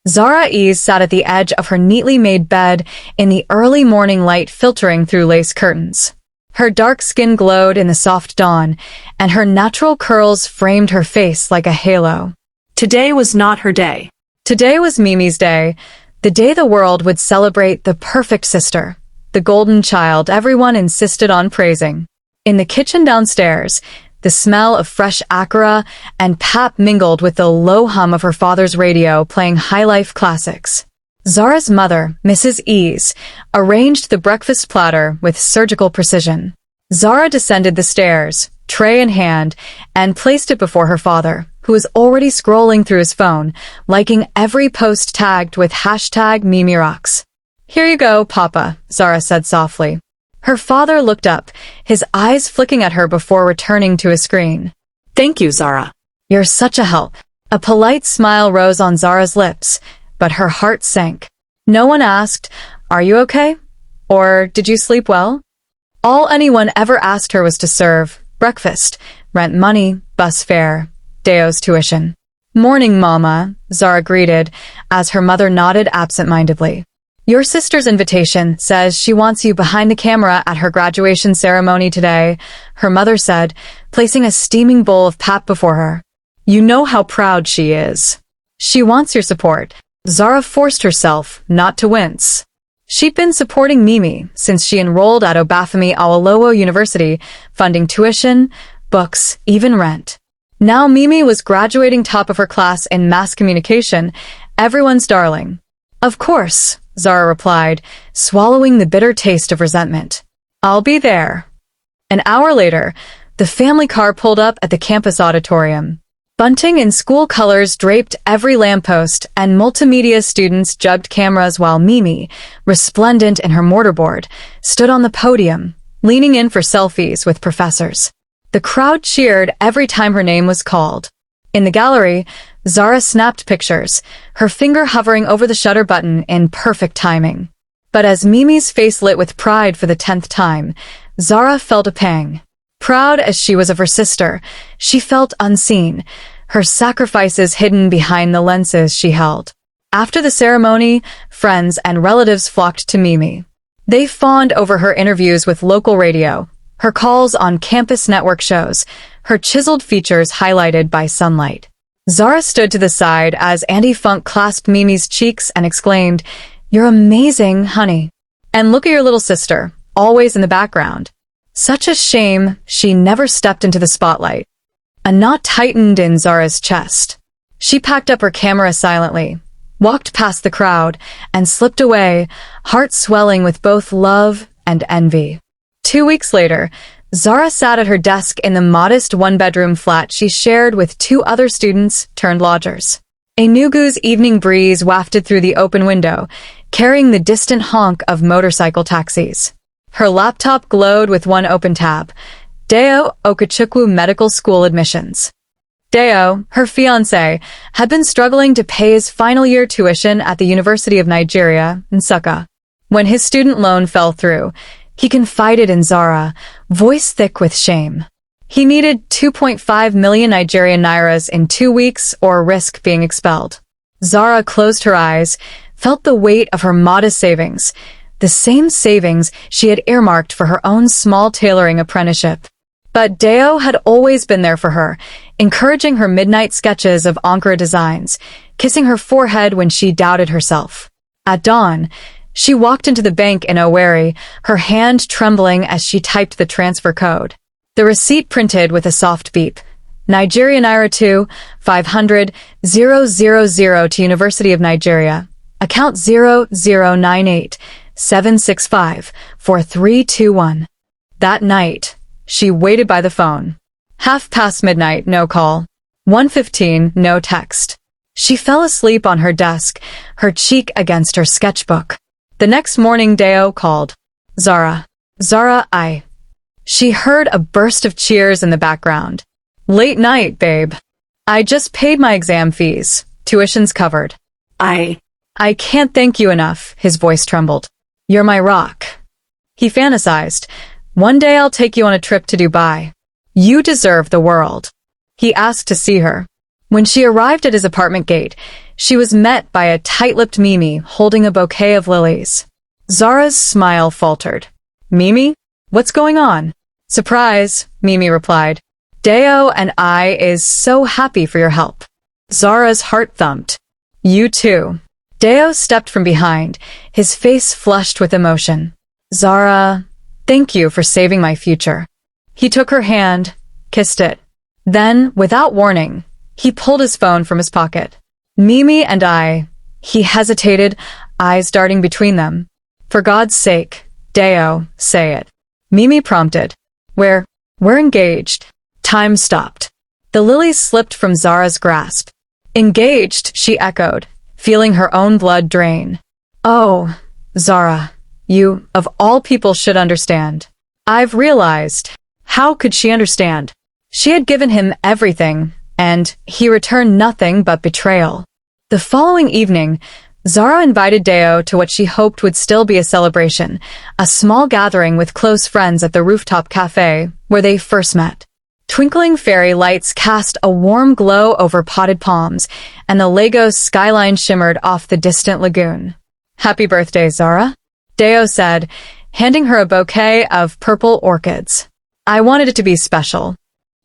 Zara Ease sat at the edge of her neatly made bed in the early morning light filtering through lace curtains. Her dark skin glowed in the soft dawn, and her natural curls framed her face like a halo. Today was not her day. Today was Mimi's day, the day the world would celebrate the perfect sister, the golden child everyone insisted on praising. In the kitchen downstairs, the smell of fresh akara and pap mingled with the low hum of her father's radio playing high-life classics. Zara's mother, Mrs. Ease, arranged the breakfast platter with surgical precision. Zara descended the stairs, tray in hand, and placed it before her father, who was already scrolling through his phone, liking every post tagged with #MimiRocks. "Here you go, Papa," Zara said softly. Her father looked up, his eyes flicking at her before returning to his screen. Thank you, Zara. "You're such a help." A polite smile rose on Zara's lips, but her heart sank. No one asked, "Are you okay?" Or "Did you sleep well?" All anyone ever asked her was to serve breakfast, rent money, bus fare, Deo's tuition. "Morning, Mama," Zara greeted, as her mother nodded absent-mindedly. "Your sister's invitation says she wants you behind the camera at her graduation ceremony today," her mother said, placing a steaming bowl of pap before her. "You know how proud she is. She wants your support." Zara forced herself not to wince. She'd been supporting Mimi since she enrolled at Obafemi Awolowo University, funding tuition, books, even rent. Now Mimi was graduating top of her class in mass communication, everyone's darling. "Of course," Zara replied, swallowing the bitter taste of resentment. "I'll be there." An hour later, the family car pulled up at the campus auditorium. Bunting in school colors draped every lamppost, and multimedia students jubbed cameras while Mimi, resplendent in her mortarboard, stood on the podium, leaning in for selfies with professors. The crowd cheered every time her name was called. In the gallery, Zara snapped pictures, her finger hovering over the shutter button in perfect timing. But as Mimi's face lit with pride for the 10th time, Zara felt a pang. Proud as she was of her sister, she felt unseen, her sacrifices hidden behind the lenses she held. After the ceremony, friends and relatives flocked to Mimi. They fawned over her interviews with local radio, her calls on campus network shows, her chiseled features highlighted by sunlight. Zara stood to the side as Andy Funk clasped Mimi's cheeks and exclaimed, "You're amazing, honey. And look at your little sister, always in the background." Such a shame she never stepped into the spotlight. A knot tightened in Zara's chest. She packed up her camera silently, walked past the crowd, and slipped away, heart swelling with both love and envy. 2 weeks later, Zara sat at her desk in the modest one-bedroom flat she shared with 2 other students turned lodgers. A Nugu's evening breeze wafted through the open window, carrying the distant honk of motorcycle taxis. Her laptop glowed with one open tab, Deo Okechukwu Medical School admissions. Deo, her fiancé, had been struggling to pay his final year tuition at the University of Nigeria, Nsukka. When his student loan fell through, he confided in Zara, voice thick with shame. He needed 2.5 million Nigerian nairas in 2 weeks or risk being expelled. Zara closed her eyes, felt the weight of her modest savings, the same savings she had earmarked for her own small tailoring apprenticeship. But Deo had always been there for her, encouraging her midnight sketches of Ankara designs, kissing her forehead when she doubted herself. At dawn, she walked into the bank in Owerri, her hand trembling as she typed the transfer code. The receipt printed with a soft beep. Nigeria Naira 2, 500,000 to University of Nigeria. Account 0098-765-4321. That night, she waited by the phone. midnight, no call. 1:15, no text. She fell asleep on her desk, her cheek against her sketchbook. The next morning, Deo called. Zara. Zara, She heard a burst of cheers in the background. Late night, babe. I just paid my exam fees. Tuition's covered. I can't thank you enough, his voice trembled. You're my rock. He fantasized. One day I'll take you on a trip to Dubai. You deserve the world. He asked to see her. When she arrived at his apartment gate, she was met by a tight-lipped Mimi holding a bouquet of lilies. Zara's smile faltered. "Mimi? What's going on?" "Surprise," Mimi replied. "Deo and I is so happy for your help." Zara's heart thumped. "You too." Deo stepped from behind, his face flushed with emotion. "Zara, thank you for saving my future." He took her hand, kissed it. Then, without warning, he pulled his phone from his pocket. "Mimi and I," he hesitated, eyes darting between them. "For God's sake, Deo, say it." Mimi prompted. We're engaged." Time stopped. The lilies slipped from Zara's grasp. "Engaged," she echoed, feeling her own blood drain. "Oh, Zara, you, of all people, should understand." "I've realized." How could she understand? She had given him everything, and he returned nothing but betrayal. The following evening, Zara invited Deo to what she hoped would still be a celebration, a small gathering with close friends at the rooftop cafe where they first met. Twinkling fairy lights cast a warm glow over potted palms, and the Lagos skyline shimmered off the distant lagoon. "Happy birthday, Zara," Deo said, handing her a bouquet of purple orchids. "I wanted it to be special."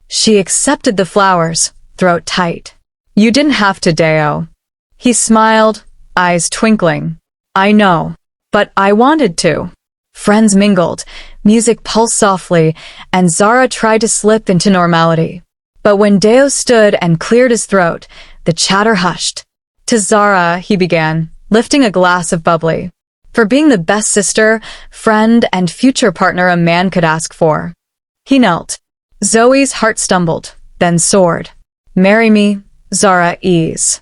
She accepted the flowers, throat tight. "You didn't have to, Deo." He smiled, eyes twinkling. "I know, but I wanted to." Friends mingled, music pulsed softly, and Zara tried to slip into normality. But when Deo stood and cleared his throat, the chatter hushed. "To Zara," he began, lifting a glass of bubbly, "for being the best sister, friend, and future partner a man could ask for." He knelt. Zoe's heart stumbled, then soared. "Marry me, Zara Ease."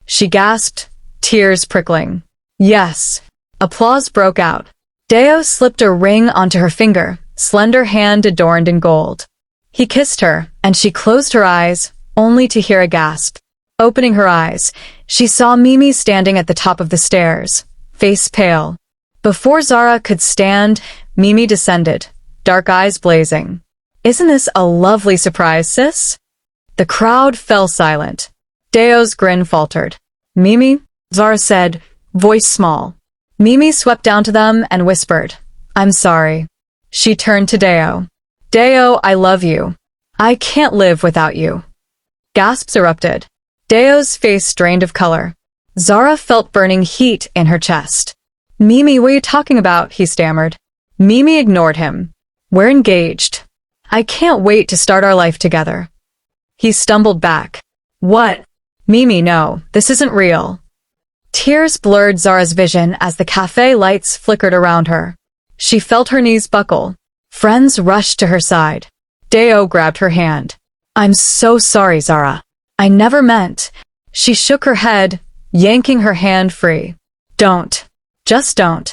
She gasped, tears prickling. "Yes." Applause broke out. Deo slipped a ring onto her finger, slender hand adorned in gold. He kissed her, and she closed her eyes, only to hear a gasp. Opening her eyes, she saw Mimi standing at the top of the stairs, face pale. Before Zara could stand, Mimi descended, dark eyes blazing. "Isn't this a lovely surprise, sis?" The crowd fell silent. Deo's grin faltered. "Mimi?" Zara said, voice small. Mimi swept down to them and whispered, "I'm sorry." She turned to Deo. "Deo, I love you. I can't live without you." Gasps erupted. Deo's face drained of color. Zara felt burning heat in her chest. "Mimi, what are you talking about?" he stammered. Mimi ignored him. "We're engaged. I can't wait to start our life together." He stumbled back. "What?" "Mimi, no, this isn't real." Tears blurred Zara's vision as the cafe lights flickered around her. She felt her knees buckle. Friends rushed to her side. Deo grabbed her hand. "I'm so sorry, Zara. I never meant." She shook her head, yanking her hand free. "Don't. Just don't."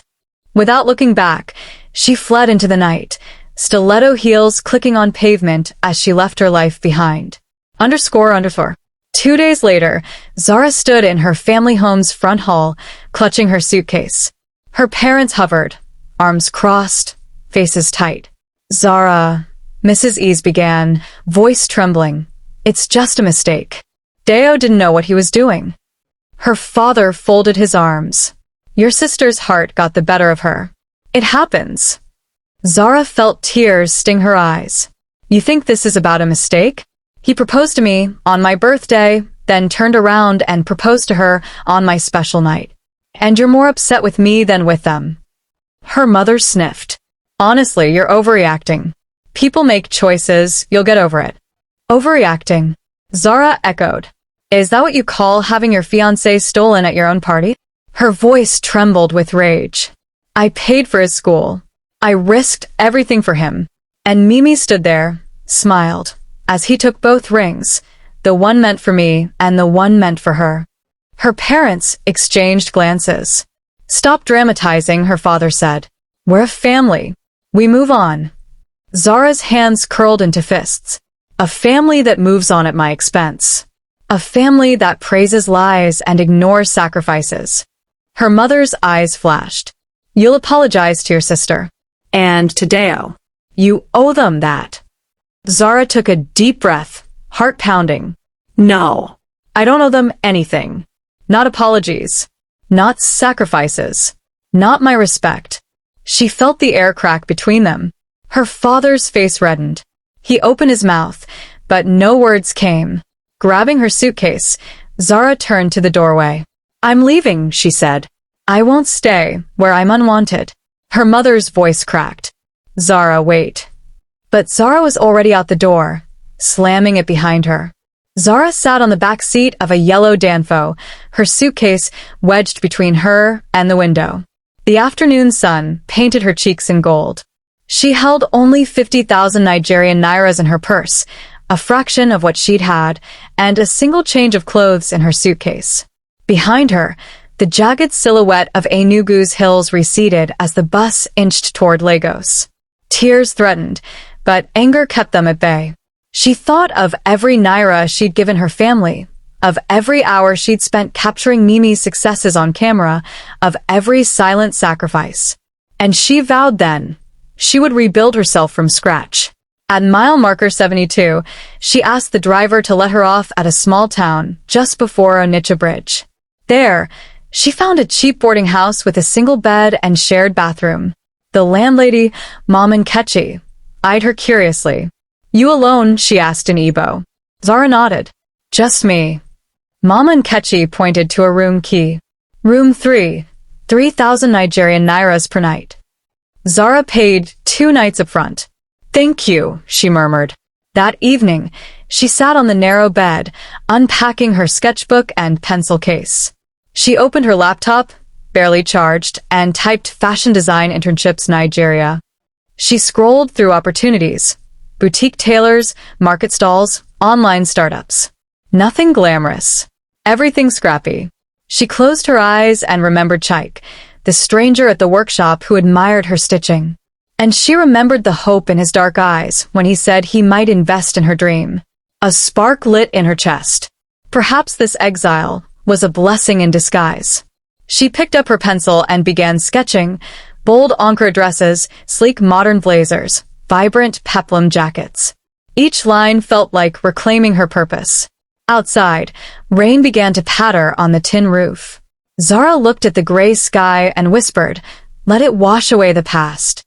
Without looking back, she fled into the night, stiletto heels clicking on pavement as she left her life behind. __. 2 days later, Zara stood in her family home's front hall, clutching her suitcase. Her parents hovered, arms crossed, faces tight. "Zara," Mrs. Ease began, voice trembling. "It's just a mistake." Deo didn't know what he was doing. Her father folded his arms. "Your sister's heart got the better of her. It happens." Zara felt tears sting her eyes. "You think this is about a mistake? He proposed to me on my birthday, then turned around and proposed to her on my special night. And you're more upset with me than with them." Her mother sniffed. "Honestly, you're overreacting. People make choices, you'll get over it." "Overreacting?" Zara echoed. "Is that what you call having your fiancé stolen at your own party?" Her voice trembled with rage. "I paid for his school. I risked everything for him." And Mimi stood there, smiled, as he took both rings, the one meant for me and the one meant for her. Her parents exchanged glances. "Stop dramatizing," her father said. "We're a family. We move on." Zara's hands curled into fists. "A family that moves on at my expense. A family that praises lies and ignores sacrifices." Her mother's eyes flashed. "You'll apologize to your sister." And to Deo. "You owe them that." Zara took a deep breath, heart pounding. No. I don't owe them anything. Not apologies. Not sacrifices. Not my respect. She felt the air crack between them. Her father's face reddened. He opened his mouth, but no words came. Grabbing her suitcase, Zara turned to the doorway. I'm leaving, she said. I won't stay where I'm unwanted. Her mother's voice cracked. Zara, wait. But Zara was already out the door, slamming it behind her. Zara sat on the back seat of a yellow Danfo, her suitcase wedged between her and the window. The afternoon sun painted her cheeks in gold. She held only 50,000 Nigerian nairas in her purse, a fraction of what she'd had, and a single change of clothes in her suitcase. Behind her, the jagged silhouette of Enugu's hills receded as the bus inched toward Lagos. Tears threatened, but anger kept them at bay. She thought of every naira she'd given her family, of every hour she'd spent capturing Mimi's successes on camera, of every silent sacrifice. And she vowed then she would rebuild herself from scratch. At mile marker 72, she asked the driver to let her off at a small town just before Onitsha Bridge. There, she found a cheap boarding house with a single bed and shared bathroom. The landlady, Mom Nkechi, eyed her curiously. You alone? She asked in Igbo. Zara nodded. Just me. Mama Nkechi pointed to a room key. Room 3, 3,000 Nigerian nairas per night. Zara paid 2 nights up front. Thank you, she murmured. That evening, she sat on the narrow bed, unpacking her sketchbook and pencil case. She opened her laptop, barely charged, and typed fashion design internships Nigeria. She scrolled through opportunities. Boutique tailors, market stalls, online startups. Nothing glamorous. Everything scrappy. She closed her eyes and remembered Chaik, the stranger at the workshop who admired her stitching. And she remembered the hope in his dark eyes when he said he might invest in her dream. A spark lit in her chest. Perhaps this exile was a blessing in disguise. She picked up her pencil and began sketching bold ochre dresses, sleek modern blazers, vibrant peplum jackets. Each line felt like reclaiming her purpose. Outside, rain began to patter on the tin roof. Zara looked at the gray sky and whispered, let it wash away the past.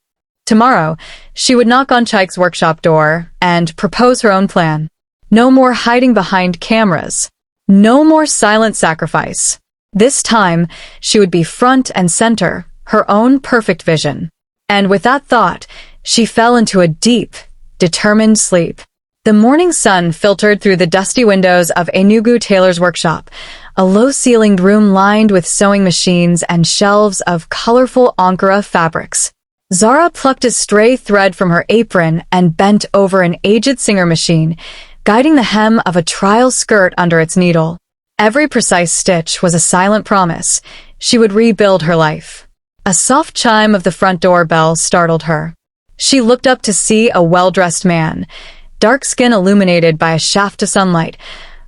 Tomorrow, she would knock on Chaik's workshop door and propose her own plan. No more hiding behind cameras. No more silent sacrifice. This time, she would be front and center, her own perfect vision. And with that thought, she fell into a deep, determined sleep. The morning sun filtered through the dusty windows of Enugu Tailor's workshop, a low-ceilinged room lined with sewing machines and shelves of colorful Ankara fabrics. Zara plucked a stray thread from her apron and bent over an aged singer machine, guiding the hem of a trial skirt under its needle. Every precise stitch was a silent promise. She would rebuild her life. A soft chime of the front door bell startled her. She looked up to see a well-dressed man, dark skin illuminated by a shaft of sunlight,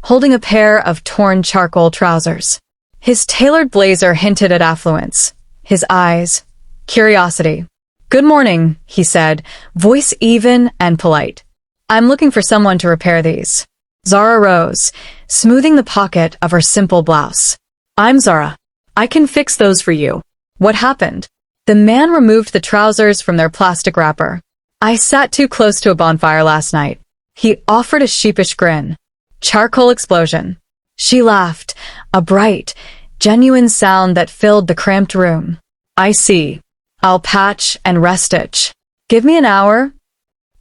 holding a pair of torn charcoal trousers. His tailored blazer hinted at affluence. His eyes, curiosity. Good morning, he said, voice even and polite. I'm looking for someone to repair these. Zara rose, smoothing the pocket of her simple blouse. I'm Zara. I can fix those for you. What happened? The man removed the trousers from their plastic wrapper. I sat too close to a bonfire last night. He offered a sheepish grin. Charcoal explosion. She laughed, a bright, genuine sound that filled the cramped room. I see. I'll patch and restitch. Give me an hour.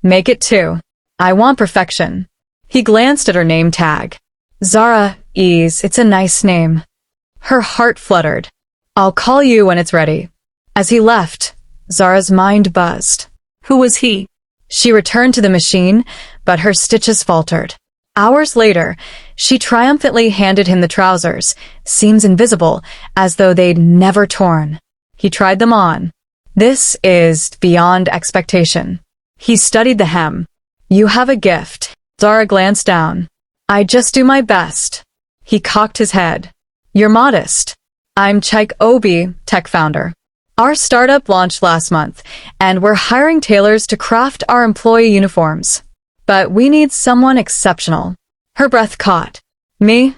Make it 2. I want perfection. He glanced at her name tag. Zara, ease, it's a nice name. Her heart fluttered. I'll call you when it's ready. As he left, Zara's mind buzzed. Who was he? She returned to the machine, but her stitches faltered. Hours later, she triumphantly handed him the trousers, seams invisible, as though they'd never torn. He tried them on. This is beyond expectation. He studied the hem. You have a gift. Zara glanced down. I just do my best. He cocked his head. You're modest. I'm Chaik Obi, tech founder. Our startup launched last month, and we're hiring tailors to craft our employee uniforms. But we need someone exceptional. Her breath caught. Me?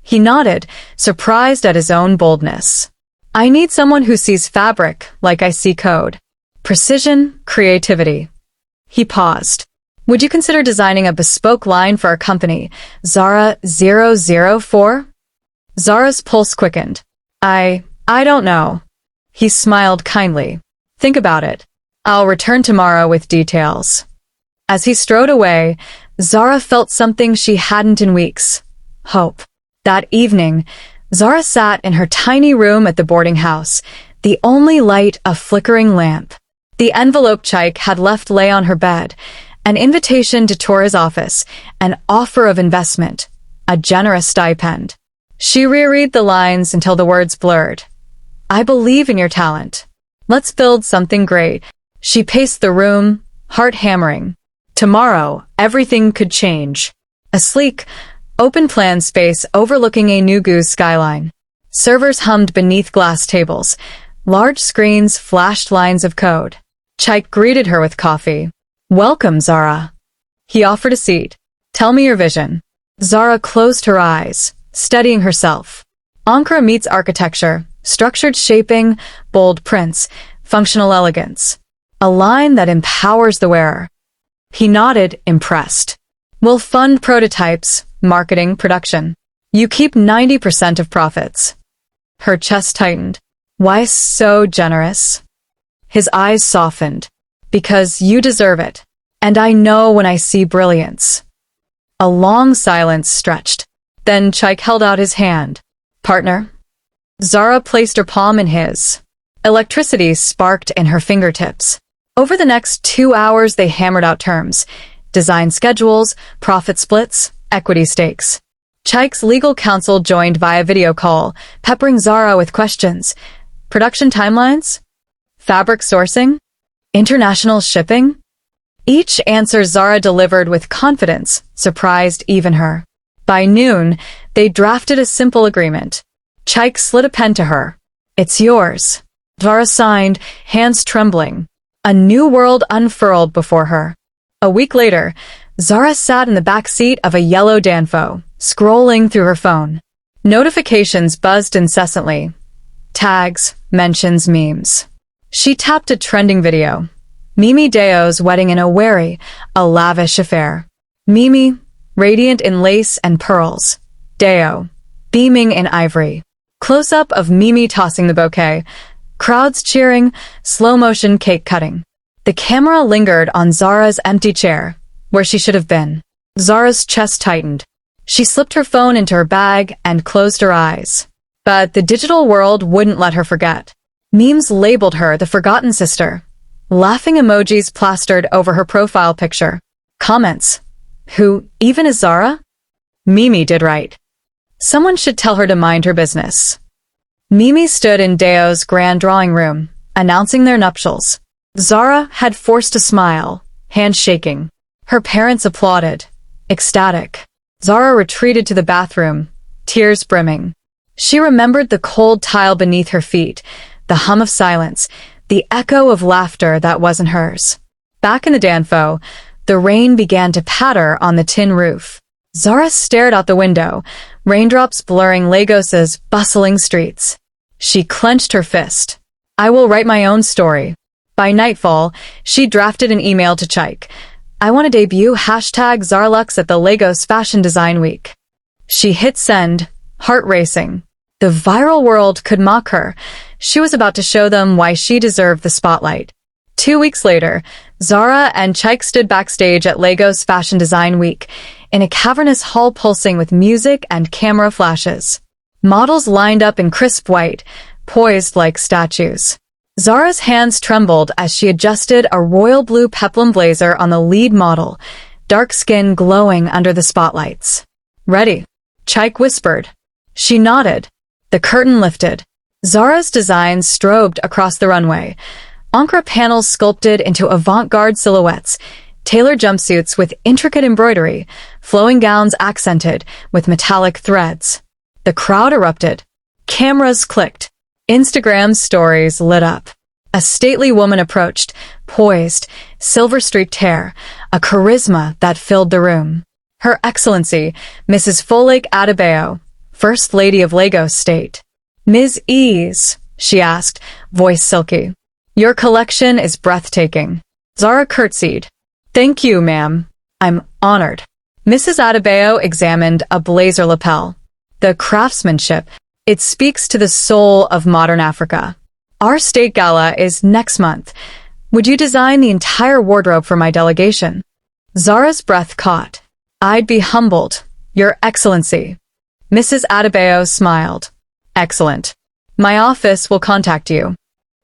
He nodded, surprised at his own boldness. I need someone who sees fabric like I see code. Precision, creativity. He paused. Would you consider designing a bespoke line for our company, Zara 004? Zara's pulse quickened. I don't know. He smiled kindly. Think about it. I'll return tomorrow with details. As he strode away, Zara felt something she hadn't in weeks. Hope. That evening, Zara sat in her tiny room at the boarding house, the only light a flickering lamp. The envelope Chaik had left lay on her bed, an invitation to tour his office, an offer of investment, a generous stipend. She reread the lines until the words blurred. I believe in your talent. Let's build something great. She paced the room, heart hammering. Tomorrow, everything could change. A sleek, open-plan space overlooking a Nugu skyline. Servers hummed beneath glass tables. Large screens flashed lines of code. Chaik greeted her with coffee. Welcome, Zara. He offered a seat. Tell me your vision. Zara closed her eyes, steadying herself. Ankara meets architecture, structured shaping, bold prints, functional elegance. A line that empowers the wearer. He nodded, impressed. We'll fund prototypes, marketing, production. You keep 90% of profits. Her chest tightened. Why so generous? His eyes softened. Because you deserve it. And I know when I see brilliance. A long silence stretched. Then Chaik held out his hand. Partner? Zara placed her palm in his. Electricity sparked in her fingertips. Over the next 2 hours, they hammered out terms. Design schedules, profit splits, equity stakes. Chaik's legal counsel joined via video call, peppering Zara with questions. Production timelines? Fabric sourcing? International shipping? Each answer Zara delivered with confidence, surprised even her. By noon, they drafted a simple agreement. Chaik slid a pen to her. It's yours. Zara signed, hands trembling. A new world unfurled before her. A week later, Zara sat in the back seat of a yellow Danfo, scrolling through her phone. Notifications buzzed incessantly. Tags, mentions, memes. She tapped a trending video. Mimi Deo's wedding in a lavish affair. Mimi, radiant in lace and pearls. Deo, beaming in ivory. Close-up of Mimi tossing the bouquet. Crowds cheering, slow-motion cake cutting. The camera lingered on Zara's empty chair, where she should have been. Zara's chest tightened. She slipped her phone into her bag and closed her eyes. But the digital world wouldn't let her forget. Memes labeled her the forgotten sister. Laughing emojis plastered over her profile picture. Comments. Who even is Zara? Mimi did right. Someone should tell her to mind her business. Mimi stood in Deo's grand drawing room, announcing their nuptials. Zara had forced a smile, hands shaking. Her parents applauded, ecstatic. Zara retreated to the bathroom, tears brimming. She remembered the cold tile beneath her feet, the hum of silence, the echo of laughter that wasn't hers. Back in the Danfo, the rain began to patter on the tin roof. Zara stared out the window, raindrops blurring Lagos's bustling streets. She clenched her fist. I will write my own story. By nightfall, she drafted an email to Chaik. I want to debut #Zarlux at the Lagos Fashion Design Week. She hit send, heart racing. The viral world could mock her. She was about to show them why she deserved the spotlight. 2 weeks later, Zara and Chaik stood backstage at Lagos Fashion Design Week, in a cavernous hall pulsing with music and camera flashes. Models lined up in crisp white, poised like statues. Zara's hands trembled as she adjusted a royal blue peplum blazer on the lead model, dark skin glowing under the spotlights. Ready? Chaik whispered. She nodded. The curtain lifted. Zara's designs strobed across the runway. Ankara panels sculpted into avant-garde silhouettes, tailored jumpsuits with intricate embroidery, flowing gowns accented with metallic threads. The crowd erupted. Cameras clicked. Instagram stories lit up. A stately woman approached, poised, silver-streaked hair, a charisma that filled the room. Her Excellency, Mrs. Folake Adebayo, First Lady of Lagos State. Ms. Ease, she asked, voice silky. Your collection is breathtaking. Zara curtsied. Thank you, ma'am. I'm honored. Mrs. Adebayo examined a blazer lapel. The craftsmanship, it speaks to the soul of modern Africa. Our state gala is next month. Would you design the entire wardrobe for my delegation? Zara's breath caught. I'd be humbled, Your Excellency. Mrs. Adebayo smiled. Excellent. My office will contact you.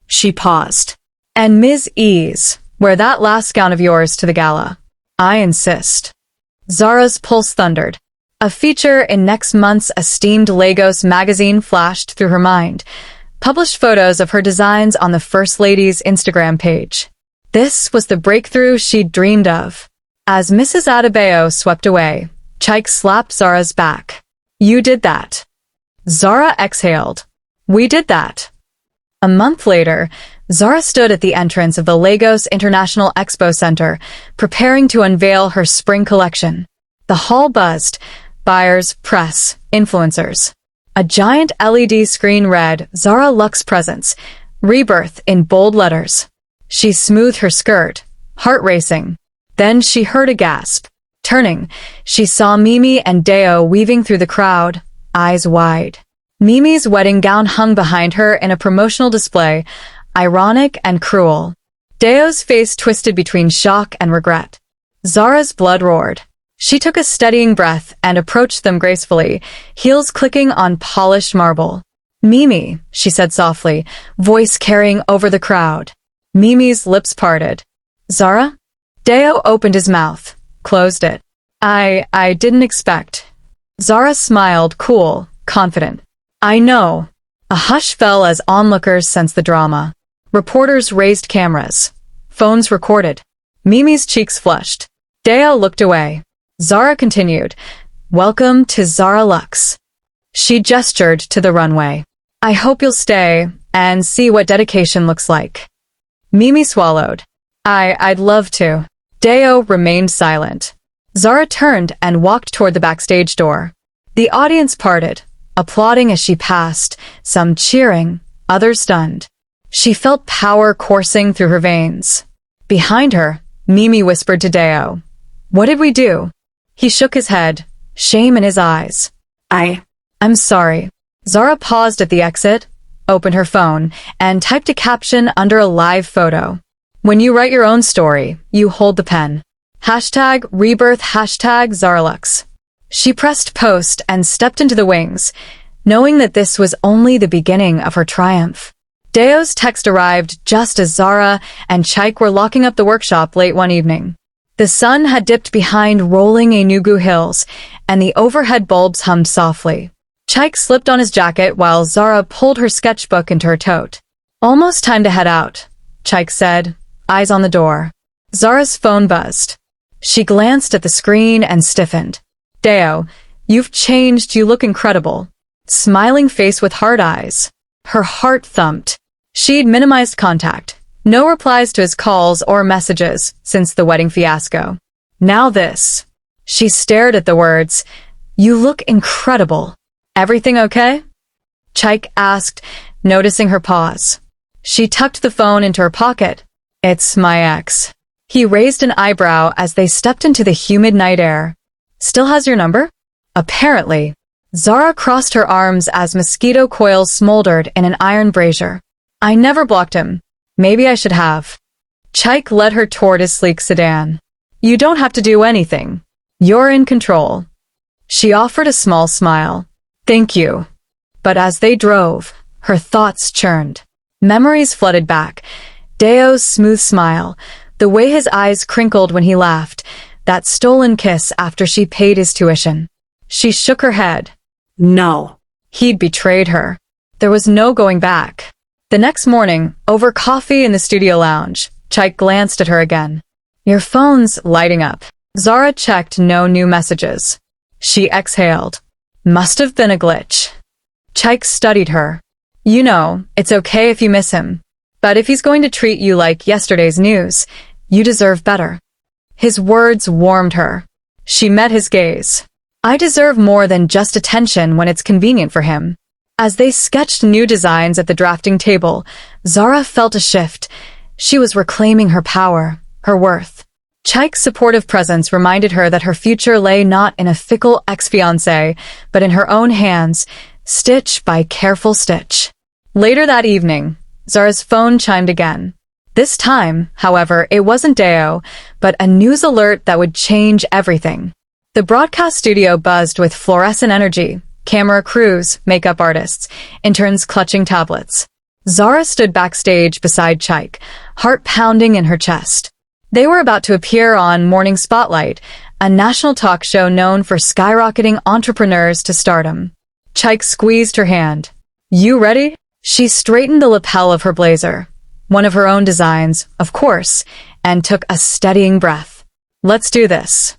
She paused. And Ms. Ease, wear that last gown of yours to the gala. I insist. Zara's pulse thundered. A feature in next month's esteemed Lagos magazine flashed through her mind. Published photos of her designs on the First Lady's Instagram page. This was the breakthrough she'd dreamed of. As Mrs. Adebayo swept away, Chaik slapped Zara's back. You did that. Zara exhaled. We did that. A month later, Zara stood at the entrance of the Lagos International Expo Center, preparing to unveil her spring collection. The hall buzzed. Buyers, press, influencers. A giant LED screen read Zara Luxe Presence, Rebirth in bold letters. She smoothed her skirt, heart racing. Then she heard a gasp. Turning, she saw Mimi and Deo weaving through the crowd, eyes wide. Mimi's wedding gown hung behind her in a promotional display, ironic and cruel. Deo's face twisted between shock and regret. Zara's blood roared. She took a steadying breath and approached them gracefully, heels clicking on polished marble. Mimi, she said softly, voice carrying over the crowd. Mimi's lips parted. Zara? Deo opened his mouth, closed it. I didn't expect. Zara smiled, cool, confident. I know. A hush fell as onlookers sensed the drama. Reporters raised cameras. Phones recorded. Mimi's cheeks flushed. Deo looked away. Zara continued, Welcome to Zara Luxe. She gestured to the runway. I hope you'll stay and see what dedication looks like. Mimi swallowed. I'd love to. Deo remained silent. Zara turned and walked toward the backstage door. The audience parted, applauding as she passed, some cheering, others stunned. She felt power coursing through her veins. Behind her, Mimi whispered to Deo, What did we do? He shook his head, shame in his eyes. I'm sorry. Zara paused at the exit, opened her phone, and typed a caption under a live photo. When you write your own story, you hold the pen. Hashtag rebirth, hashtag Zaralux. She pressed post and stepped into the wings, knowing that this was only the beginning of her triumph. Deo's text arrived just as Zara and Chaik were locking up the workshop late one evening. The sun had dipped behind rolling Enugu hills, and the overhead bulbs hummed softly. Chaik slipped on his jacket while Zara pulled her sketchbook into her tote. Almost time to head out, Chaik said, eyes on the door. Zara's phone buzzed. She glanced at the screen and stiffened. Deo, you've changed, you look incredible. Smiling face with hard eyes. Her heart thumped. She'd minimized contact. No replies to his calls or messages since the wedding fiasco. Now this. She stared at the words. You look incredible. Everything okay? Chaik asked, noticing her pause. She tucked the phone into her pocket. It's my ex. He raised an eyebrow as they stepped into the humid night air. Still has your number? Apparently. Zara crossed her arms as mosquito coils smoldered in an iron brazier. I never blocked him. Maybe I should have. Chaik led her toward his sleek sedan. You don't have to do anything. You're in control. She offered a small smile. Thank you. But as they drove, her thoughts churned. Memories flooded back. Deo's smooth smile, the way his eyes crinkled when he laughed, that stolen kiss after she paid his tuition. She shook her head. No. He'd betrayed her. There was no going back. The next morning, over coffee in the studio lounge, Chaik glanced at her again. Your phone's lighting up. Zara checked no new messages. She exhaled. Must have been a glitch. Chaik studied her. You know, it's okay if you miss him. But if he's going to treat you like yesterday's news, you deserve better. His words warmed her. She met his gaze. I deserve more than just attention when it's convenient for him. As they sketched new designs at the drafting table, Zara felt a shift. She was reclaiming her power, her worth. Chaik's supportive presence reminded her that her future lay not in a fickle ex-fiancé, but in her own hands, stitch by careful stitch. Later that evening, Zara's phone chimed again. This time, however, it wasn't Deo, but a news alert that would change everything. The broadcast studio buzzed with fluorescent energy, camera crews, makeup artists, interns clutching tablets. Zara stood backstage beside Chaik, heart pounding in her chest. They were about to appear on Morning Spotlight, a national talk show known for skyrocketing entrepreneurs to stardom. Chaik squeezed her hand. You ready? She straightened the lapel of her blazer, one of her own designs, of course, and took a steadying breath. Let's do this.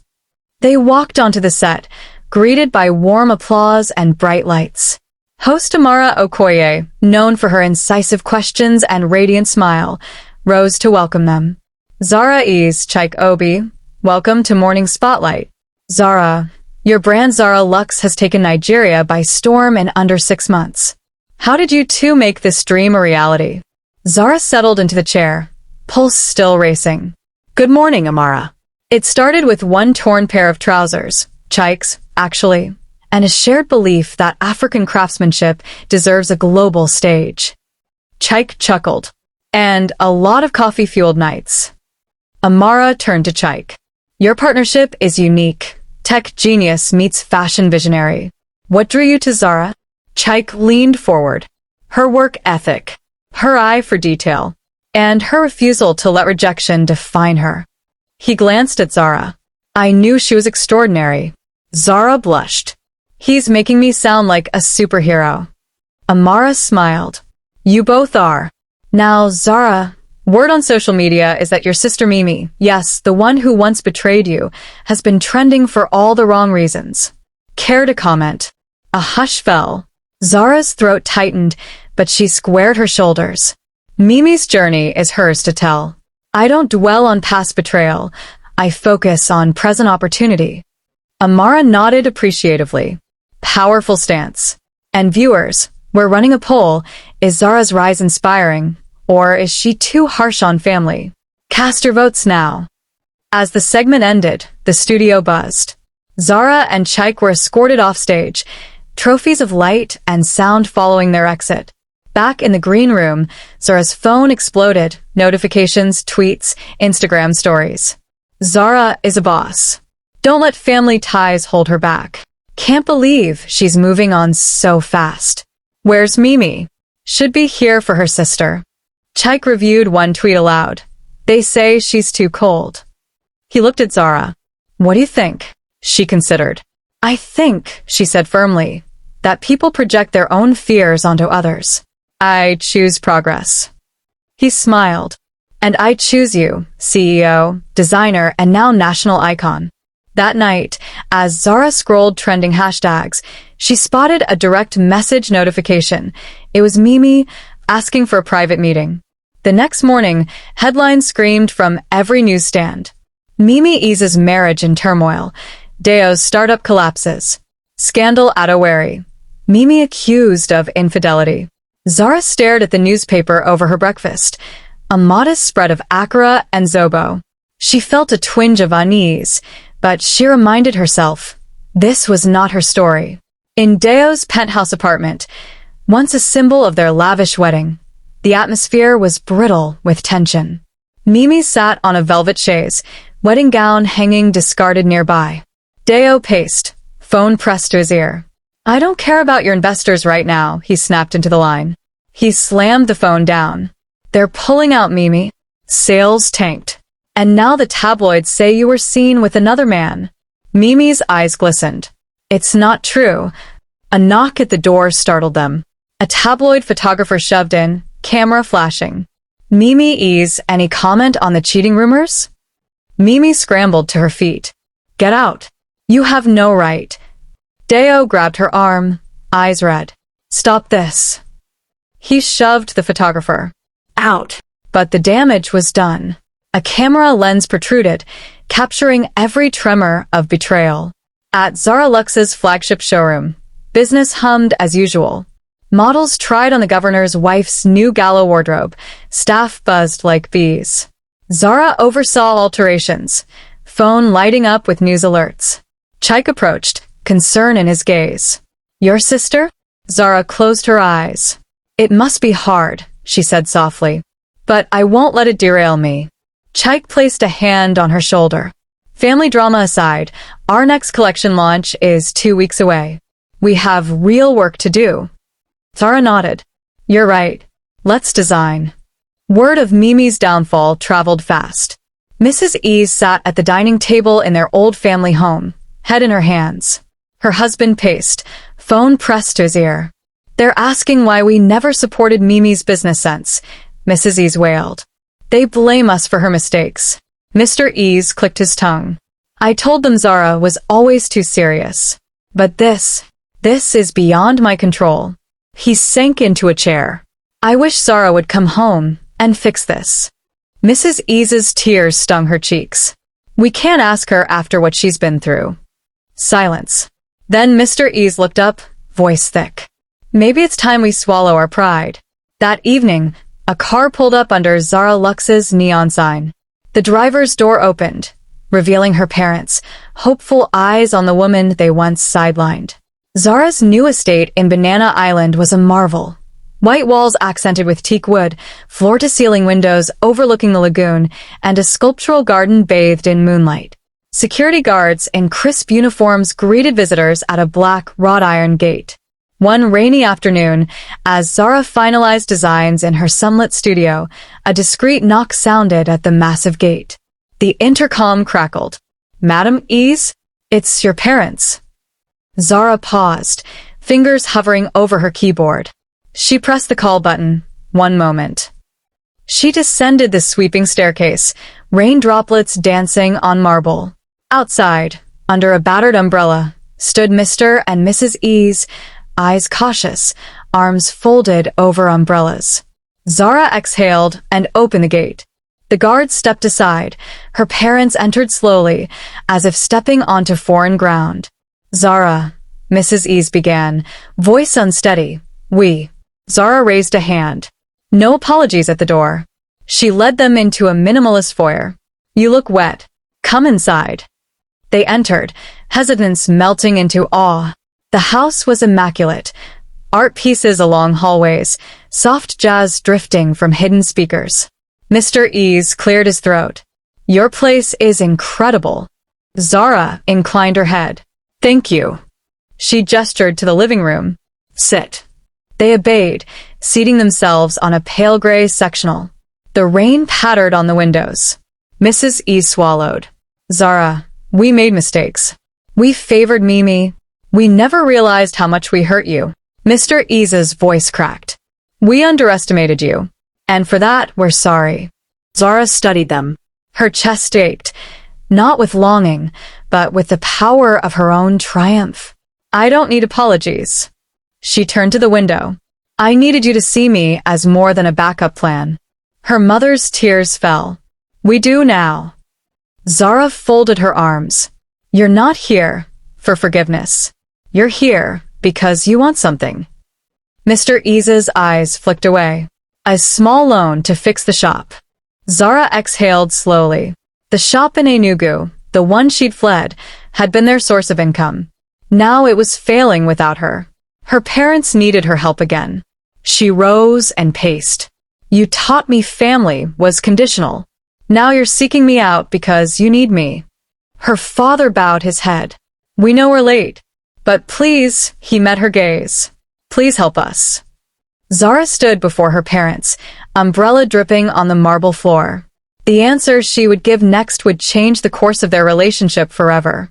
They walked onto the set, greeted by warm applause and bright lights. Host Amara Okoye, known for her incisive questions and radiant smile, rose to welcome them. Zara is Chaik Obi, welcome to Morning Spotlight. Zara, your brand Zara Luxe has taken Nigeria by storm in under 6 months. How did you two make this dream a reality? Zara settled into the chair, pulse still racing. Good morning, Amara. It started with one torn pair of trousers, Chaik's, actually, and a shared belief that African craftsmanship deserves a global stage. Chaik chuckled. And a lot of coffee-fueled nights. Amara turned to Chaik. Your partnership is unique. Tech genius meets fashion visionary. What drew you to Zara? Chaik leaned forward. Her work ethic, her eye for detail, and her refusal to let rejection define her. He glanced at Zara. I knew she was extraordinary. Zara blushed. He's making me sound like a superhero. Amara smiled. You both are. Now, Zara, word on social media is that your sister Mimi, yes, the one who once betrayed you, has been trending for all the wrong reasons. Care to comment? A hush fell. Zara's throat tightened, but she squared her shoulders. Mimi's journey is hers to tell. I don't dwell on past betrayal. I focus on present opportunity. Amara nodded appreciatively. Powerful stance. And viewers, we're running a poll. Is Zara's rise inspiring, or is she too harsh on family? Cast your votes now. As the segment ended, the studio buzzed. Zara and Chaik were escorted off stage, trophies of light and sound following their exit. Back in the green room, Zara's phone exploded, notifications, tweets, Instagram stories. Zara is a boss. Don't let family ties hold her back. Can't believe she's moving on so fast. Where's Mimi? Should be here for her sister. Chaik reviewed one tweet aloud. They say she's too cold. He looked at Zara. What do you think? She considered. I think, she said firmly, that people project their own fears onto others. I choose progress. He smiled. And I choose you, CEO, designer, and now national icon. That night, as Zara scrolled trending hashtags, she spotted a direct message notification. It was Mimi asking for a private meeting. The next morning, headlines screamed from every newsstand. Mimi eases marriage in turmoil. Deo's startup collapses. Scandal at Owerri. Mimi accused of infidelity. Zara stared at the newspaper over her breakfast. A modest spread of akara and zobo. She felt a twinge of unease, but she reminded herself, this was not her story. In Deo's penthouse apartment, once a symbol of their lavish wedding, the atmosphere was brittle with tension. Mimi sat on a velvet chaise, wedding gown hanging discarded nearby. Deo paced, phone pressed to his ear. I don't care about your investors right now, he snapped into the line. He slammed the phone down. They're pulling out, Mimi. Sales tanked. And now the tabloids say you were seen with another man. Mimi's eyes glistened. It's not true. A knock at the door startled them. A tabloid photographer shoved in, camera flashing. Mimi ease, any comment on the cheating rumors? Mimi scrambled to her feet. Get out. You have no right. Deo grabbed her arm, eyes red. Stop this. He shoved the photographer. Out. But the damage was done. A camera lens protruded, capturing every tremor of betrayal. At Zara Lux's flagship showroom, business hummed as usual. Models tried on the governor's wife's new gala wardrobe. Staff buzzed like bees. Zara oversaw alterations, phone lighting up with news alerts. Chaik approached, concern in his gaze. Your sister? Zara closed her eyes. It must be hard, she said softly. But I won't let it derail me. Chaik placed a hand on her shoulder. Family drama aside, our next collection launch is 2 weeks away. We have real work to do. Zara nodded. You're right. Let's design. Word of Mimi's downfall traveled fast. Mrs. E sat at the dining table in their old family home, head in her hands. Her husband paced, phone pressed to his ear. They're asking why we never supported Mimi's business sense, Mrs. E's wailed. They blame us for her mistakes. Mr. E's clicked his tongue. I told them Zara was always too serious. But this is beyond my control. He sank into a chair. I wish Zara would come home and fix this. Mrs. E's tears stung her cheeks. We can't ask her after what she's been through. Silence. Then Mr. E's looked up, voice thick. Maybe it's time we swallow our pride. That evening, a car pulled up under Zara Lux's neon sign. The driver's door opened, revealing her parents, hopeful eyes on the woman they once sidelined. Zara's new estate in Banana Island was a marvel. White walls accented with teak wood, floor-to-ceiling windows overlooking the lagoon, and a sculptural garden bathed in moonlight. Security guards in crisp uniforms greeted visitors at a black wrought-iron gate. One rainy afternoon, as Zara finalized designs in her sunlit studio, a discreet knock sounded at the massive gate. The intercom crackled. Madam E's? It's your parents. Zara paused, fingers hovering over her keyboard. She pressed the call button. One moment. She descended the sweeping staircase, rain droplets dancing on marble. Outside, under a battered umbrella, stood Mr. and Mrs. E's, eyes cautious, arms folded over umbrellas. Zara exhaled and opened the gate. The guards stepped aside. Her parents entered slowly, as if stepping onto foreign ground. Zara, Mrs. E's began, voice unsteady. We. Zara raised a hand. No apologies at the door. She led them into a minimalist foyer. You look wet. Come inside. They entered, hesitance melting into awe. The house was immaculate. Art pieces along hallways, soft jazz drifting from hidden speakers. Mr. E's cleared his throat. Your place is incredible. Zara inclined her head. Thank you. She gestured to the living room. Sit. They obeyed, seating themselves on a pale gray sectional. The rain pattered on the windows. Mrs. E swallowed. Zara, we made mistakes. We favored Mimi. We never realized how much we hurt you. Mr. E's voice cracked. We underestimated you. And for that, we're sorry. Zara studied them. Her chest ached, not with longing, but with the power of her own triumph. I don't need apologies. She turned to the window. I needed you to see me as more than a backup plan. Her mother's tears fell. We do now. Zara folded her arms. You're not here for forgiveness. You're here because you want something. Mr. E's eyes flicked away. A small loan to fix the shop. Zara exhaled slowly. The shop in Enugu, the one she'd fled, had been their source of income. Now it was failing without her. Her parents needed her help again. She rose and paced. You taught me family was conditional. Now you're seeking me out because you need me. Her father bowed his head. We know we're late. But please, he met her gaze. Please help us. Zara stood before her parents, umbrella dripping on the marble floor. The answer she would give next would change the course of their relationship forever.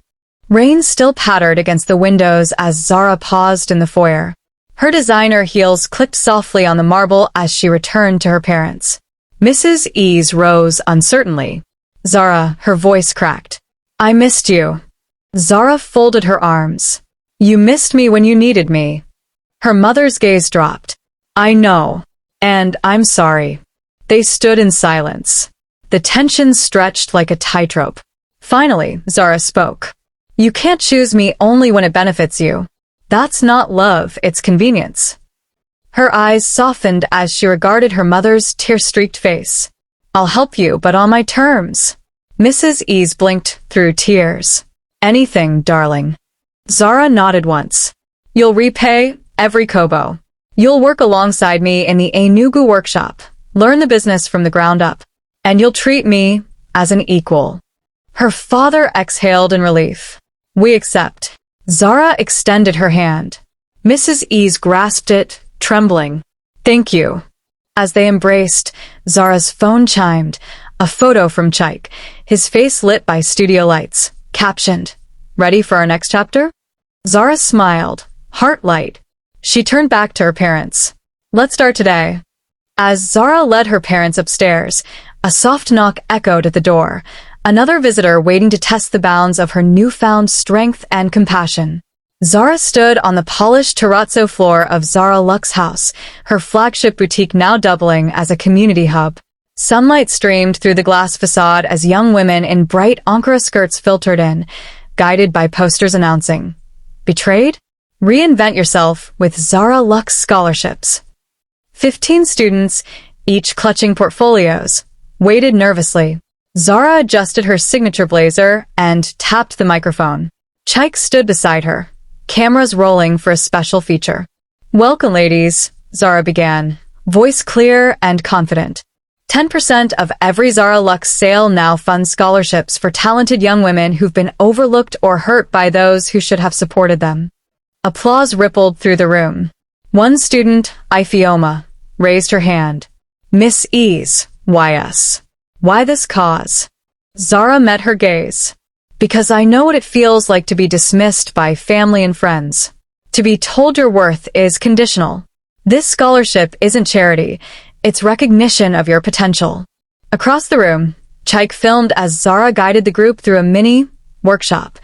Rain still pattered against the windows as Zara paused in the foyer. Her designer heels clicked softly on the marble as she returned to her parents. Mrs. E's rose uncertainly. Zara, her voice cracked. I missed you. Zara folded her arms. You missed me when you needed me. Her mother's gaze dropped. I know. And I'm sorry. They stood in silence. The tension stretched like a tightrope. Finally, Zara spoke. You can't choose me only when it benefits you. That's not love, it's convenience. Her eyes softened as she regarded her mother's tear-streaked face. I'll help you, but on my terms. Mrs. Ease blinked through tears. Anything, darling. Zara nodded once. You'll repay every kobo. You'll work alongside me in the Enugu workshop, learn the business from the ground up, and you'll treat me as an equal. Her father exhaled in relief. We accept. Zara extended her hand. Mrs. Ease grasped it, trembling. Thank you. As they embraced, Zara's phone chimed. A photo from Chaik, his face lit by studio lights, captioned, "Ready for our next chapter?" Zara smiled, heart light. She turned back to her parents. Let's start today. As Zara led her parents upstairs, a soft knock echoed at the door, another visitor waiting to test the bounds of her newfound strength and compassion. Zara stood on the polished terrazzo floor of Zara Luxe House, her flagship boutique now doubling as a community hub. Sunlight streamed through the glass facade as young women in bright Ankara skirts filtered in, guided by posters announcing, "Betrayed? Reinvent yourself with Zara Luxe Scholarships." 15 students, each clutching portfolios, waited nervously. Zara adjusted her signature blazer and tapped the microphone. Chaik stood beside her, cameras rolling for a special feature. "Welcome, ladies," Zara began, voice clear and confident. 10% of every Zara Luxe sale now funds scholarships for talented young women who've been overlooked or hurt by those who should have supported them. Applause rippled through the room. One student, Ifioma, raised her hand. "Miss Ease, why us? Why this cause?" Zara met her gaze. "Because I know what it feels like to be dismissed by family and friends. To be told your worth is conditional. This scholarship isn't charity. It's recognition of your potential." Across the room, Chaik filmed as Zara guided the group through a mini workshop.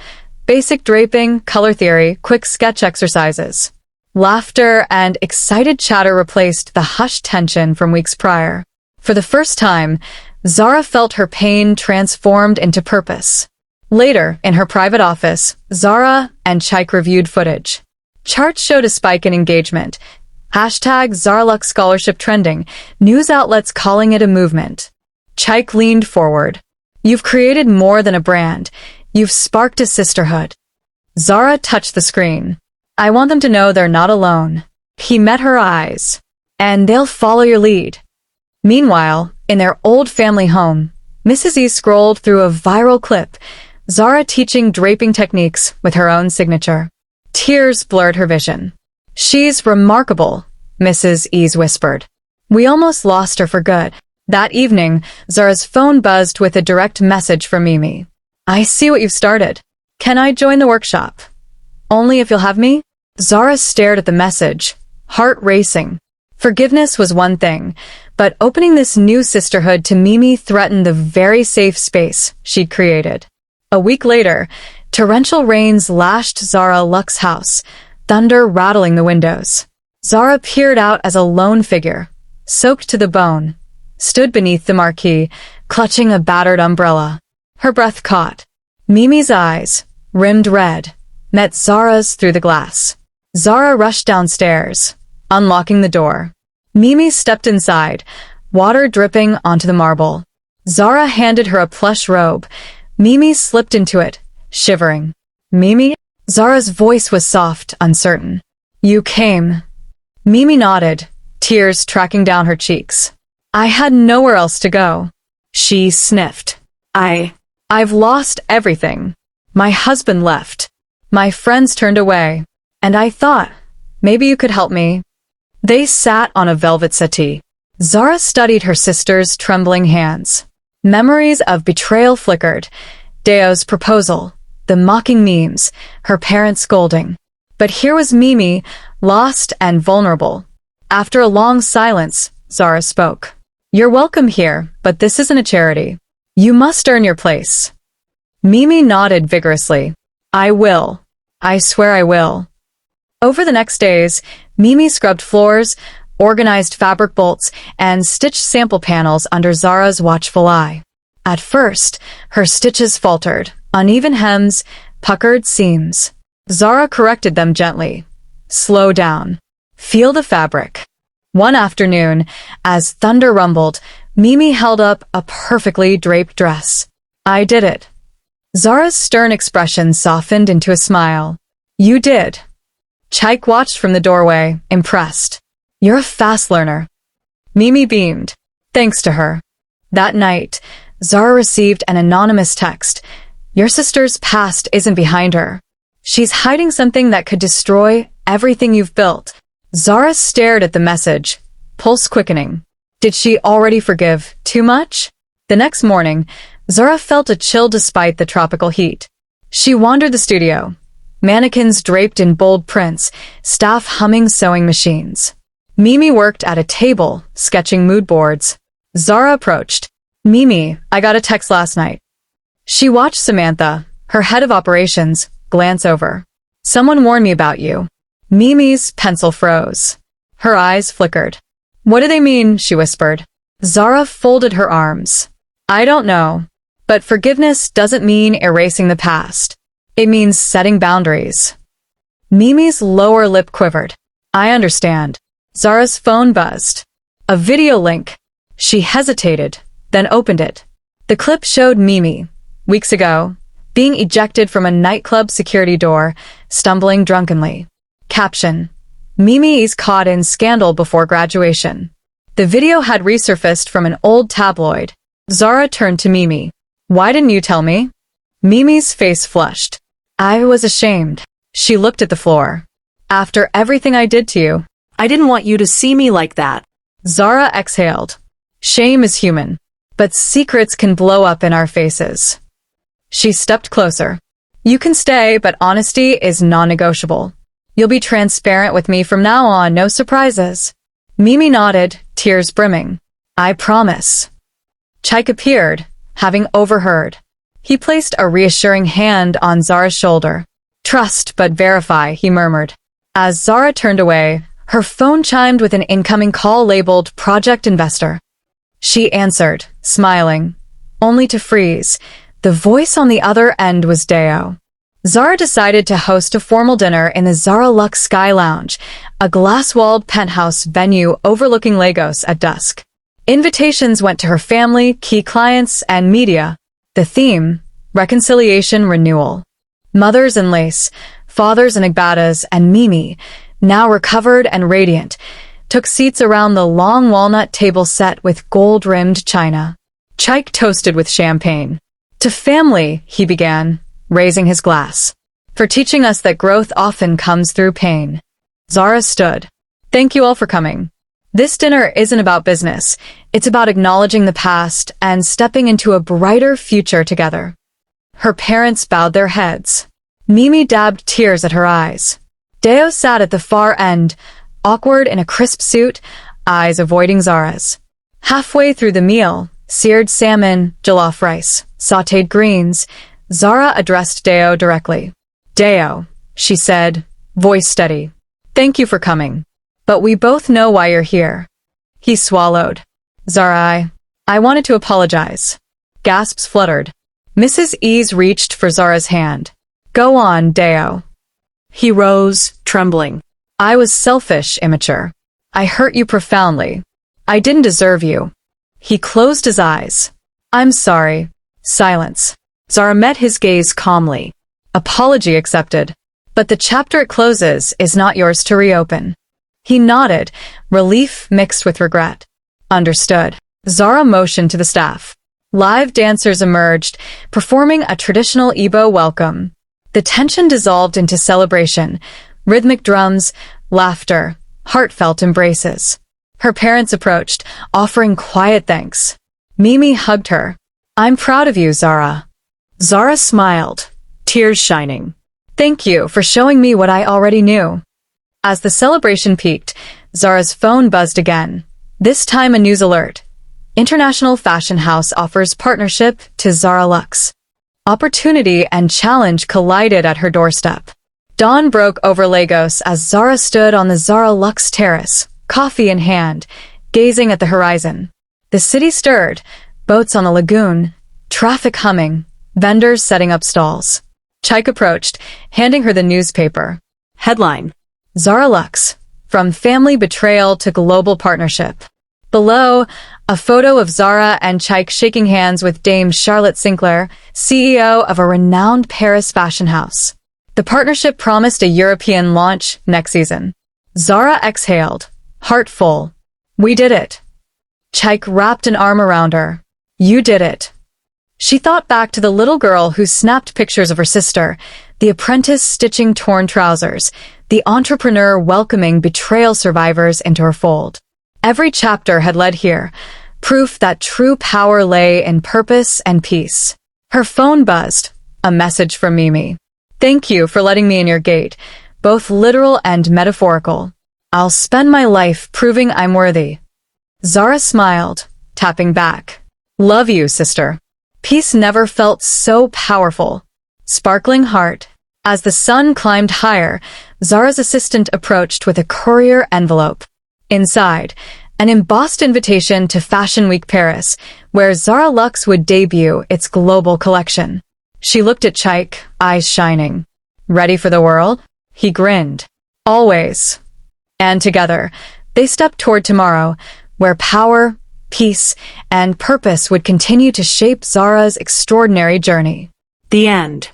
Basic draping, color theory, quick sketch exercises. Laughter and excited chatter replaced the hushed tension from weeks prior. For the first time, Zara felt her pain transformed into purpose. Later, in her private office, Zara and Chaik reviewed footage. Charts showed a spike in engagement. #ZaraLuxe Scholarship trending, news outlets calling it a movement. Chaik leaned forward. "You've created more than a brand. You've sparked a sisterhood." Zara touched the screen. "I want them to know they're not alone." He met her eyes. "And they'll follow your lead." Meanwhile, in their old family home, Mrs. E scrolled through a viral clip, Zara teaching draping techniques with her own signature. Tears blurred her vision. "She's remarkable," Mrs. Ease whispered. "We almost lost her for good." That evening, Zara's phone buzzed with a direct message from Mimi. "I see what you've started. Can I join the workshop? Only if you'll have me?" Zara stared at the message, heart racing. Forgiveness was one thing, but opening this new sisterhood to Mimi threatened the very safe space she'd created. A week later, torrential rains lashed Zara Luxe House, thunder rattling the windows. Zara peered out as a lone figure, soaked to the bone, stood beneath the marquee, clutching a battered umbrella. Her breath caught. Mimi's eyes, rimmed red, met Zara's through the glass. Zara rushed downstairs, unlocking the door. Mimi stepped inside, water dripping onto the marble. Zara handed her a plush robe. Mimi slipped into it, shivering. "Mimi?" Zara's voice was soft, uncertain. "You came." Mimi nodded, tears tracking down her cheeks. "I had nowhere else to go." She sniffed. I've lost everything. My husband left. My friends turned away. And I thought, maybe you could help me." They sat on a velvet settee. Zara studied her sister's trembling hands. Memories of betrayal flickered. Deo's proposal, the mocking memes, her parents scolding. But here was Mimi, lost and vulnerable. After a long silence, Zara spoke. "You're welcome here, but this isn't a charity. You must earn your place." Mimi nodded vigorously. "I will. I swear I will." Over the next days, Mimi scrubbed floors, organized fabric bolts, and stitched sample panels under Zara's watchful eye. At first, her stitches faltered, uneven hems, puckered seams. Zara corrected them gently. Slow down. Feel the fabric. One afternoon, as thunder rumbled, Mimi held up a perfectly draped dress. I did it. Zara's stern expression softened into a smile. You did. Chaik watched from the doorway, impressed. You're a fast learner. Mimi beamed. Thanks to her. That night, Zara received an anonymous text. Your sister's past isn't behind her. She's hiding something that could destroy everything you've built. Zara stared at the message, pulse quickening. Did she already forgive too much? The next morning, Zara felt a chill despite the tropical heat. She wandered the studio. Mannequins draped in bold prints, staff humming sewing machines. Mimi worked at a table, sketching mood boards. Zara approached. Mimi, I got a text last night. She watched Samantha, her head of operations, glance over. Someone warned me about you. Mimi's pencil froze. Her eyes flickered. What do they mean? She whispered. Zara folded her arms. I don't know. But forgiveness doesn't mean erasing the past. It means setting boundaries. Mimi's lower lip quivered. I understand. Zara's phone buzzed. A video link. She hesitated, then opened it. The clip showed Mimi, weeks ago, being ejected from a nightclub security door, stumbling drunkenly. Caption: Mimi is caught in scandal before graduation. The video had resurfaced from an old tabloid. Zara turned to Mimi. Why didn't you tell me? Mimi's face flushed. I was ashamed. She looked at the floor. After everything I did to you. I didn't want you to see me like that. Zara exhaled. Shame is human, but secrets can blow up in our faces. She stepped closer. You can stay, but honesty is non-negotiable. You'll be transparent with me from now on, no surprises. Mimi nodded, tears brimming. I promise. Chaik appeared, having overheard. He placed a reassuring hand on Zara's shoulder. Trust but verify, he murmured. As Zara turned away, her phone chimed with an incoming call labeled Project Investor. She answered, smiling, only to freeze. The voice on the other end was Deo. Zara decided to host a formal dinner in the Zara Luxe Sky Lounge, a glass-walled penthouse venue overlooking Lagos at dusk. Invitations went to her family, key clients, and media. The theme, reconciliation renewal. Mothers in lace, fathers in agbatas, and Mimi, now recovered and radiant, took seats around the long walnut table set with gold-rimmed china. Chaik toasted with champagne. To family, he began, raising his glass. For teaching us that growth often comes through pain. Zara stood. Thank you all for coming. This dinner isn't about business. It's about acknowledging the past and stepping into a brighter future together. Her parents bowed their heads. Mimi dabbed tears at her eyes. Deo sat at the far end, awkward in a crisp suit, eyes avoiding Zara's. Halfway through the meal, seared salmon, jollof rice, sautéed greens, Zara addressed Deo directly. Deo, she said, voice steady. Thank you for coming. But we both know why you're here. He swallowed. Zara, I wanted to apologize. Gasps fluttered. Mrs. Ease reached for Zara's hand. Go on, Deo. He rose, trembling. I was selfish, immature. I hurt you profoundly. I didn't deserve you. He closed his eyes. I'm sorry. Silence. Zara met his gaze calmly. Apology accepted. But the chapter it closes is not yours to reopen. He nodded, relief mixed with regret. Understood. Zara motioned to the staff. Live dancers emerged, performing a traditional Igbo welcome. The tension dissolved into celebration, rhythmic drums, laughter, heartfelt embraces. Her parents approached, offering quiet thanks. Mimi hugged her. I'm proud of you, Zara. Zara smiled, tears shining. Thank you for showing me what I already knew. As the celebration peaked, Zara's phone buzzed again. This time a news alert. International fashion house offers partnership to Zara Luxe. Opportunity and challenge collided at her doorstep. Dawn broke over Lagos as Zara stood on the Zara Luxe terrace, coffee in hand, gazing at the horizon. The city stirred, boats on the lagoon, traffic humming, vendors setting up stalls. Chaik approached, handing her the newspaper. Headline. Zara Lux, from family betrayal to global partnership. Below, a photo of Zara and Chaik shaking hands with Dame Charlotte Sinclair, CEO of a renowned Paris fashion house. The partnership promised a European launch next season. Zara exhaled, heart full. We did it. Chaik wrapped an arm around her. You did it. She thought back to the little girl who snapped pictures of her sister, the apprentice stitching torn trousers, the entrepreneur welcoming betrayal survivors into her fold. Every chapter had led here, proof that true power lay in purpose and peace. Her phone buzzed, a message from Mimi. Thank you for letting me in your gate, both literal and metaphorical. I'll spend my life proving I'm worthy. Zara smiled, tapping back. Love you, sister. Peace never felt so powerful. Sparkling heart. As the sun climbed higher, Zara's assistant approached with a courier envelope. Inside, an embossed invitation to Fashion Week Paris, where Zara Lux would debut its global collection. She looked at Chaik, eyes shining. Ready for the world? He grinned. Always. And together, they stepped toward tomorrow, where power, peace, and purpose would continue to shape Zara's extraordinary journey. The end.